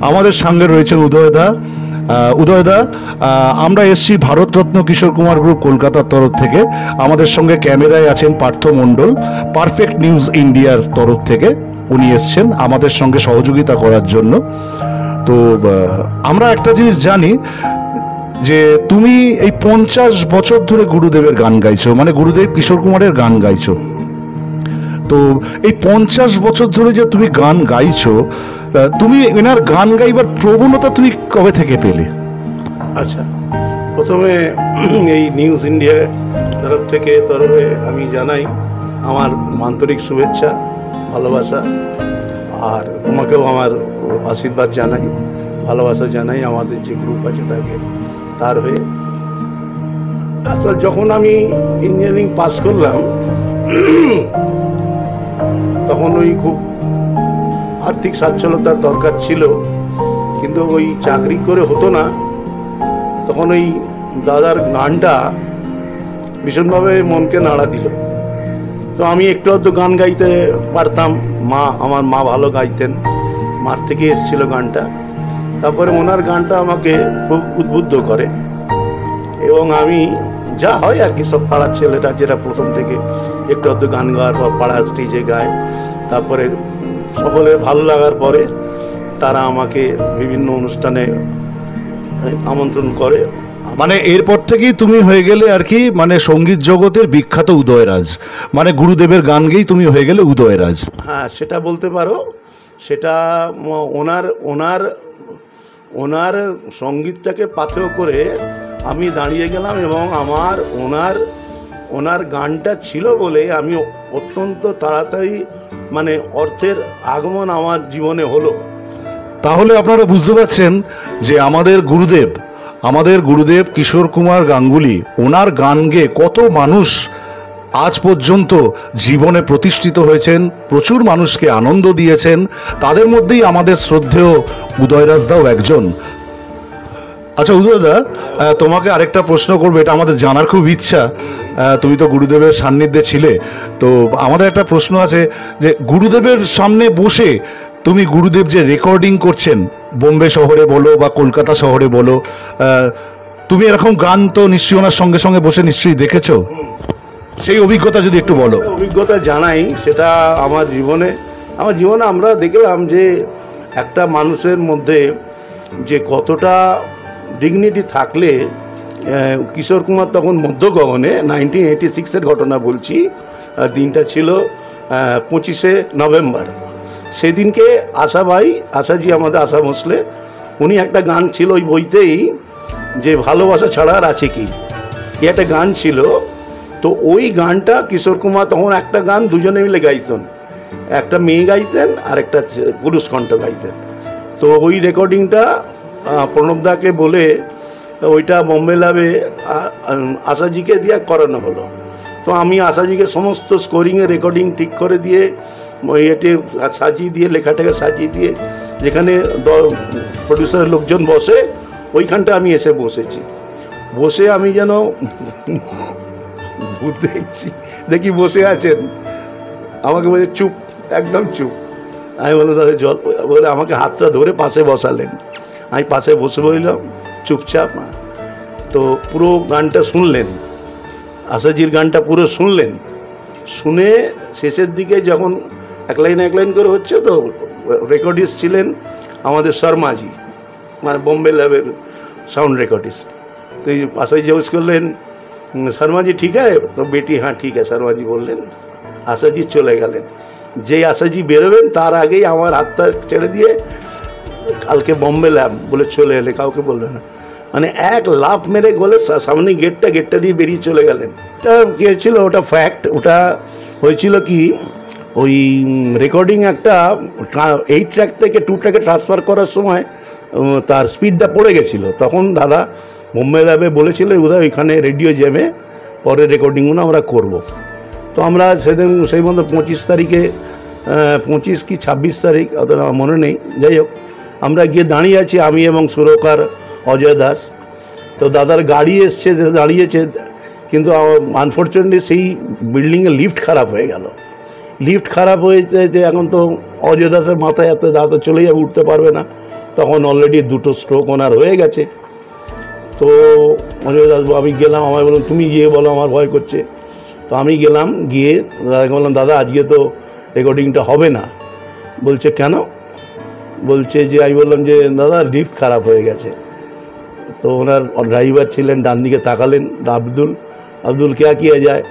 আমাদের সঙ্গে রয়েছেন উদয়দা। উদয়দা, আমরা এসছি ভারতরত্ন কিশোর কুমার গ্রুপ কলকাতার তরফ থেকে। আমাদের সঙ্গে ক্যামেরায় আছেন পার্থ মণ্ডল, পারফেক্ট নিউজ ইন্ডিয়ার তরফ থেকে। উনি এসছেন আমাদের সঙ্গে সহযোগিতা করার জন্য। তো আমরা একটা জিনিস জানি যে তুমি এই 50 বছর ধরে গুরুদেবের গান গাইছো, মানে গুরুদেব কিশোর কুমারের গান গাইছো। তো এই 50 বছর ধরে যে তুমি গান গাইছো, তুমি এনার গান গাইবার প্রবণতা তুমি কবে থেকে পেলে? আচ্ছা, প্রথমে এই নিউজ ইন্ডিয়া তরফে আমি জানাই আমার আন্তরিক শুভেচ্ছা, ভালোবাসা, আর তোমাকেও আমার আশীর্বাদ জানাই, ভালোবাসা জানাই আমাদের যে গ্রুপ আছে তাকে, তার হয়ে। আচ্ছা, যখন আমি ইঞ্জিনিয়ারিং পাস করলাম তখন ওই খুব আর্থিক সচ্ছলতার দরকার ছিল, কিন্তু ওই চাকরি করে হতো না। তখন ওই দাদার গানটা ভীষণভাবে মনকে নাড়া দিল। তো আমি একটু আধটু গান গাইতে পারতাম, আমার মা ভালো গাইতেন, মার থেকে এসেছিল গানটা। তারপরে ওনার গানটা আমাকে খুব উদ্বুদ্ধ করে, এবং আমি যা হয় আর কি, সব পাড়ার ছেলেরা যেটা প্রথম থেকে একটু আধটু গান গাওয়ার পর পাড়ার স্টেজে গায়, তারপরে সকলে ভালো লাগার পরে তারা আমাকে বিভিন্ন অনুষ্ঠানে আমন্ত্রণ করে। মানে এরপর থেকেই তুমি হয়ে গেলে আর কি, মানে সঙ্গীত জগতের বিখ্যাত উদয়রাজ, মানে গুরুদেবের গান গেয়েই তুমি হয়ে গেলে উদয়রাজ। হ্যাঁ, সেটা বলতে পারো। সেটা ওনার সঙ্গীতটাকে পাথেয় করে আমি দাঁড়িয়ে গেলাম, এবং আমার ওনার গানটা ছিল বলে আমি অত্যন্ত তাড়াতাড়ি, মানে অর্থের আগমন আমার জীবনে হলো। তাহলে আপনারা বুঝতে পারছেন যে আমাদের গুরুদেব কিশোর কুমার গাঙ্গুলি, ওনার গান গেয়ে কত মানুষ আজ পর্যন্ত জীবনে প্রতিষ্ঠিত হয়েছেন, প্রচুর মানুষকে আনন্দ দিয়েছেন। তাদের মধ্যেই আমাদের শ্রদ্ধেয় উদয়রাজদাও একজন। আচ্ছা উদয়দা, তোমাকে আরেকটা প্রশ্ন করবো, এটা আমাদের জানার খুব ইচ্ছা। তুমি তো গুরুদেবের সান্নিধ্যে ছিলে, তো আমাদের একটা প্রশ্ন আছে যে গুরুদেবের সামনে বসে তুমি গুরুদেব যে রেকর্ডিং করছেন, বোম্বে শহরে বলো বা কলকাতা শহরে বলো, তুমি এরকম গান তো নিশ্চয়ই ওনার সঙ্গে সঙ্গে বসে নিশ্চয়ই দেখেছো, সেই অভিজ্ঞতা যদি একটু বলো। অভিজ্ঞতা জানাই, সেটা আমার জীবনে আমরা দেখলাম যে একটা মানুষের মধ্যে যে কতটা ডিগনিটি থাকলে। কিশোর কুমার তখন মধ্যগগনে 1986-এর ঘটনা বলছি, দিনটা ছিল 25শে নভেম্বর। সেদিনকে আশাজি আমাদের আশা ভোসলে, উনি একটা গান ছিল ওই বইতেই, যে ভালোবাসা ছাড়া আর আছে কি, একটা গান ছিল। তো ওই গানটা কিশোর কুমার তখন একটা গান দুজনে মিলে গাইতেন, একটা মেয়ে গাইতেন আর একটা পুরুষ কণ্ঠ গাইতেন। তো ওই রেকর্ডিংটা প্রণবদাকে বলে ওইটা বোম্বে ল্যাবে আশাজিকে দিয়ে করানো হলো। তো আমি আশাজিকে সমস্ত স্কোরিংয়ের রেকর্ডিং ঠিক করে দিয়ে, এটি সাজিয়ে দিয়ে, লেখাটাকে সাজিয়ে দিয়ে, যেখানে প্রডিউসারের লোকজন বসে ওইখানটা আমি এসে বসেছি। বসে আমি যেন ভূত দেখি বসে আছেন, আমাকে বলে চুপ, একদম চুপ। আমি বললাম তাদের জল, বলে আমাকে হাতটা ধরে পাশে বসালেন। আমি পাশে বসে বললাম চুপচাপ। তো পুরো গানটা শুনলেন, আশাজির গানটা পুরো শুনলেন। শুনে শেষের দিকে যখন এক লাইন করে হচ্ছে, তো রেকর্ডিস্ট ছিলেন আমাদের শর্মাজি, মানে বোম্বে ল্যাবের সাউন্ড রেকর্ডিস্ট। তো এই আশাজি জিজ্ঞেস করলেন, শর্মাজি ঠিক আছে? তো বেটি হ্যাঁ ঠিক আছে শর্মাজি বললেন। আশাজি চলে গেলেন। যেই আশাজি বেরোবেন তার আগেই আমার হাতটা ছেড়ে দিয়ে কালকে বোম্বে ল্যাব বলে চলে এলে, কাউকে বললেন না। মানে এক লাফ মেরে গেলে সামনে গেটটা দিয়ে বেরিয়ে চলে গেলেন। এটা কী হয়েছিল, ওটা ফ্যাক্ট। ওটা হয়েছিল কি, ওই রেকর্ডিং একটা 8 ট্র্যাক থেকে 2 ট্র্যাকে ট্রান্সফার করার সময় তার স্পিডটা পড়ে গেছিলো। তখন দাদা বোম্বে ল্যাবে বলেছিল বোধহয় ওইখানে রেডিও জ্যামে পরের রেকর্ডিংগুলো আমরা করব। তো আমরা সেদিন সেই মতো 25 তারিখে, 25 কি 26 তারিখ অতটা মনে নেই, যাই হোক আমরা গিয়ে দাঁড়িয়ে আছি, আমি এবং সুরকার অজয় দাস। তো দাদার গাড়ি এসছে, দাঁড়িয়েছে, কিন্তু আনফর্চুনেটলি সেই বিল্ডিংয়ে লিফট খারাপ হয়ে গেল। লিফট খারাপ হয়েছে, এখন তো অজয় দাসের মাথায় এত দাদা চলে যাবে, উঠতে পারবে না। তখন অলরেডি 2টো স্ট্রোক ওনার হয়ে গেছে। তো আমি গেলাম, আমায় বললাম তুমি গিয়ে বলো, আমার ভয় করছে। তো আমি গেলাম, গিয়ে দাদাকে বললাম দাদা আজকে তো রেকর্ডিংটা হবে না। বলছে কেন? বলছে যে আমি বললাম যে দাদা লিফট খারাপ হয়ে গেছে। তো ওনার ড্রাইভার ছিলেন, ডান দিকে তাকালেন, আব্দুল क्या किया जाए?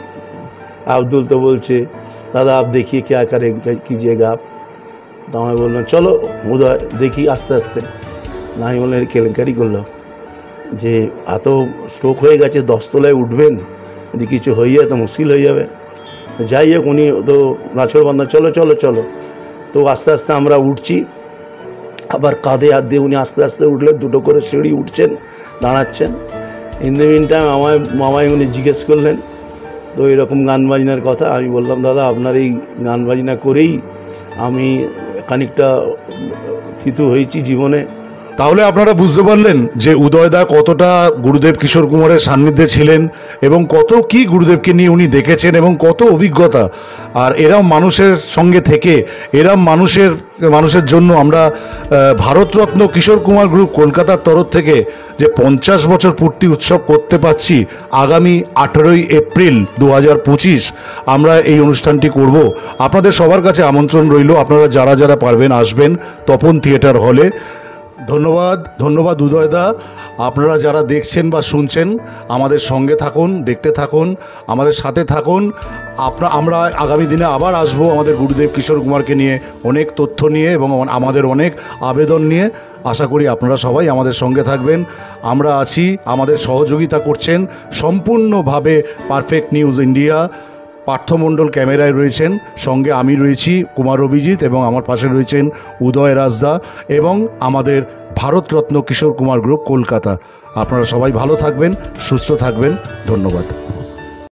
আব্দুল তো বলছে দাদা आप देखिए क्या करें कीजिएगा आप। তো আমি বললাম চলো উদয় দেখি আস্তে আস্তে। না আমি বললাম কেলেঙ্কারি করলাম যে এত স্ট্রোক হয়ে গেছে, 10 তলায় উঠবেন, যদি কিছু হয়ে যায় তো মুশকিল হয়ে যাবে। যাই হোক উনি তো নাছড়বান্ধা চলো চলো চলো। তো আস্তে আস্তে আমরা উঠছি, আবার কাঁধে হাত দিয়ে উনি আস্তে আস্তে উঠলেন, 2টো করে সিঁড়ি উঠছেন, দাঁড়াচ্ছেন। ইন দ্য মিন টাইম মামাই উনি জিজ্ঞেস করলেন তো এরকম গান বাজনার কথা। আমি বললাম দাদা আপনার এই গান বাজনা করেই আমি খানিকটা থিতু হয়েছি জীবনে। তাহলে আপনারা বুঝতে পারলেন যে উদয়দা কতটা গুরুদেব কিশোর কুমারের সান্নিধ্যে ছিলেন এবং কত কি গুরুদেবকে নিয়ে উনি দেখেছেন এবং কত অভিজ্ঞতা। আর এরম মানুষের সঙ্গে থেকে এরম মানুষের জন্য আমরা ভারতরত্ন কিশোর কুমার গ্রুপ কলকাতার তরফ থেকে যে 50 বছর পূর্তি উৎসব করতে পারছি, আগামী 18ই এপ্রিল 2025 আমরা এই অনুষ্ঠানটি করব। আপনাদের সবার কাছে আমন্ত্রণ রইল, আপনারা যারা যারা পারবেন আসবেন তপন থিয়েটার হলে। ধন্যবাদ উদয়দা। আপনারা যারা দেখছেন বা শুনছেন আমাদের সঙ্গে থাকুন, দেখতে থাকুন, আমাদের সাথে থাকুন। আমরা আগামী দিনে আবার আসবো আমাদের গুরুদেব কিশোর কুমারকে নিয়ে অনেক তথ্য নিয়ে এবং আমাদের অনেক আবেদন নিয়ে। আশা করি আপনারা সবাই আমাদের সঙ্গে থাকবেন। আমরা আছি, আমাদের সহযোগিতা করছেন সম্পূর্ণভাবে পারফেক্ট নিউজ ইন্ডিয়া। পার্থমণ্ডল ক্যামেরায় রয়েছেন, সঙ্গে আমি রয়েছি কুমার অভিজিৎ এবং আমার পাশে রয়েছেন উদয় রাজদা এবং আমাদের ভারতরত্ন কিশোর কুমার গ্রুপ কলকাতা। আপনারা সবাই ভালো থাকবেন, সুস্থ থাকবেন। ধন্যবাদ।